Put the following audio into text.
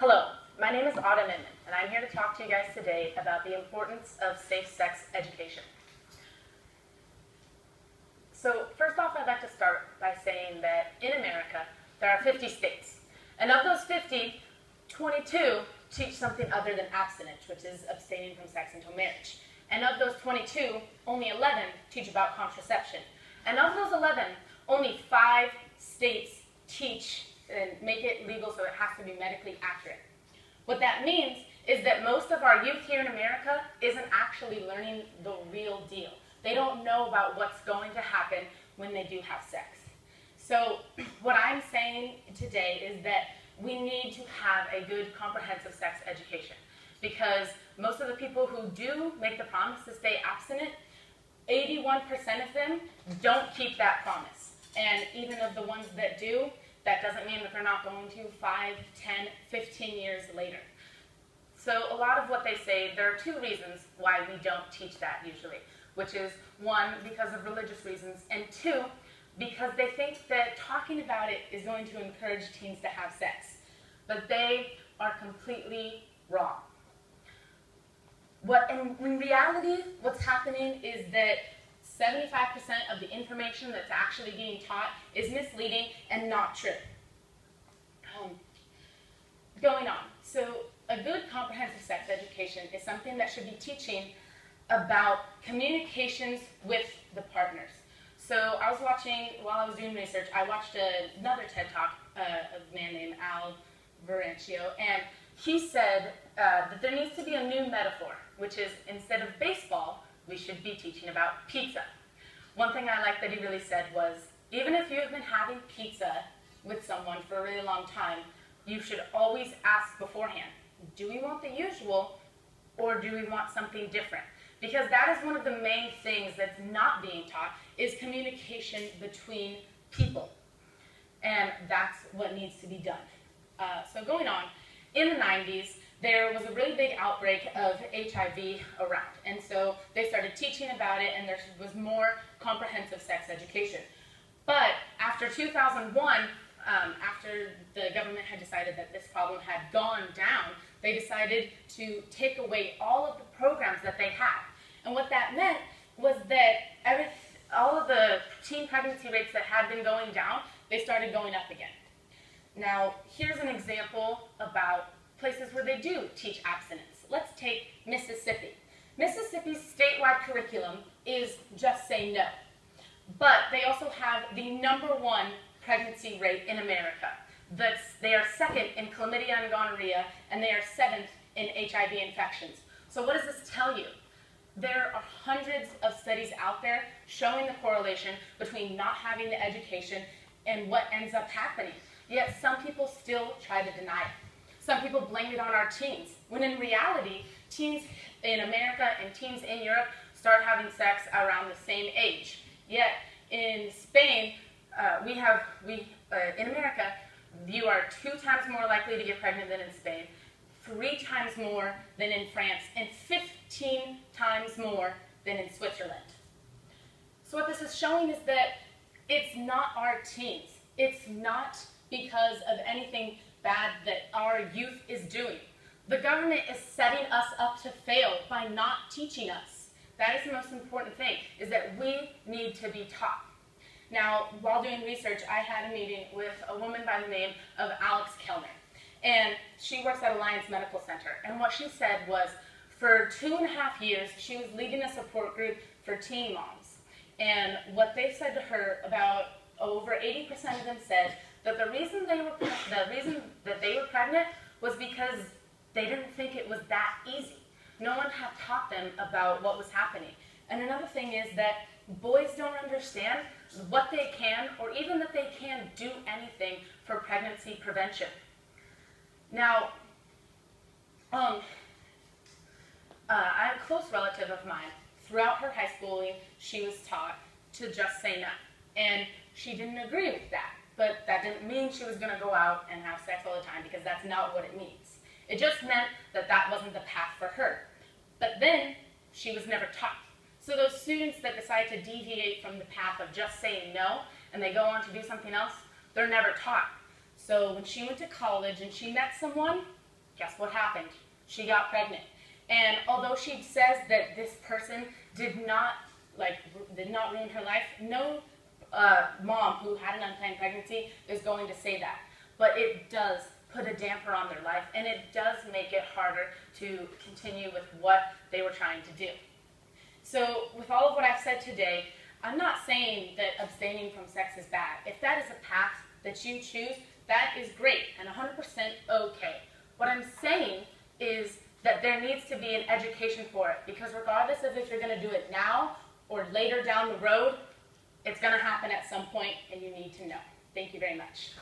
Hello, my name is Autumn Inman, and I'm here to talk to you guys today about the importance of safe sex education. So first off, I'd like to start by saying that in America, there are 50 states. And of those 50, 22 teach something other than abstinence, which is abstaining from sex until marriage. And of those 22, only 11 teach about contraception. And of those 11, only 5 states teach and make it legal, so it has to be medically accurate. What that means is that most of our youth here in America isn't actually learning the real deal. They don't know about what's going to happen when they do have sex. So what I'm saying today is that we need to have a good comprehensive sex education, because most of the people who do make the promise to stay abstinent, 81% of them don't keep that promise. And even of the ones that do, that doesn't mean that they're not going to 5, 10, 15 years later. So a lot of what they say, there are 2 reasons why we don't teach that usually, which is 1, because of religious reasons, and 2, because they think that talking about it is going to encourage teens to have sex. But they are completely wrong. In reality, what's happening is that 75% of the information that's actually being taught is misleading and not true. Going on, so a good comprehensive sex education is something that should be teaching about communications with the partners. So I was watching, while I was doing research, I watched another TED Talk of a man named Al Varencio, and he said that there needs to be a new metaphor, which is instead of baseball, we should be teaching about pizza. One thing I like that he really said was, even if you have been having pizza with someone for a really long time, you should always ask beforehand, do we want the usual or do we want something different? Because that is one of the main things that's not being taught, is communication between people. And that's what needs to be done. So going on, in the 90s, there was a really big outbreak of HIV around. And so they started teaching about it, and there was more comprehensive sex education. But after 2001, after the government had decided that this problem had gone down, they decided to take away all of the programs that they had. And what that meant was that all of the teen pregnancy rates that had been going down, they started going up again. Now, here's an example about places where they do teach abstinence. Let's take Mississippi. Mississippi's statewide curriculum is just say no. But they also have the #1 pregnancy rate in America. They are 2nd in chlamydia and gonorrhea, and they are 7th in HIV infections. So what does this tell you? There are hundreds of studies out there showing the correlation between not having the education and what ends up happening. Yet some people still try to deny it. Some people blame it on our teens, when in reality, teens in America and teens in Europe start having sex around the same age. Yet in Spain, in America, you are 2 times more likely to get pregnant than in Spain, 3 times more than in France, and 15 times more than in Switzerland. So what this is showing is that it's not our teens. It's not because of anything bad that our youth is doing. The government is setting us up to fail by not teaching us. That is the most important thing, is that we need to be taught. Now, while doing research, I had a meeting with a woman by the name of Alex Kellner, and she works at Alliance Medical Center. And what she said was, for 2.5 years, she was leading a support group for teen moms. And what they said to her, about over 80% of them said that the reason that they were pregnant was because they didn't think it was that easy. No one had taught them about what was happening. And another thing is that boys don't understand what they can, or even that they can do anything for pregnancy prevention. Now, I have a close relative of mine. Throughout her high schooling, she was taught to just say no. And she didn't agree with that. But that didn't mean she was going to go out and have sex all the time, because that's not what it means. It just meant that that wasn't the path for her. But then, she was never taught. So those students that decide to deviate from the path of just saying no, and they go on to do something else, they're never taught. So when she went to college and she met someone, guess what happened? She got pregnant. And although she says that this person did not ruin her life, no mom who had an unplanned pregnancy is going to say that. But it does put a damper on their life, and it does make it harder to continue with what they were trying to do. So with all of what I've said today, I'm not saying that abstaining from sex is bad. If that is a path that you choose, that is great and 100% okay. What I'm saying is that there needs to be an education for it, because regardless of if you're going to do it now or later down the road, it's going to happen at some point, and you need to know. Thank you very much.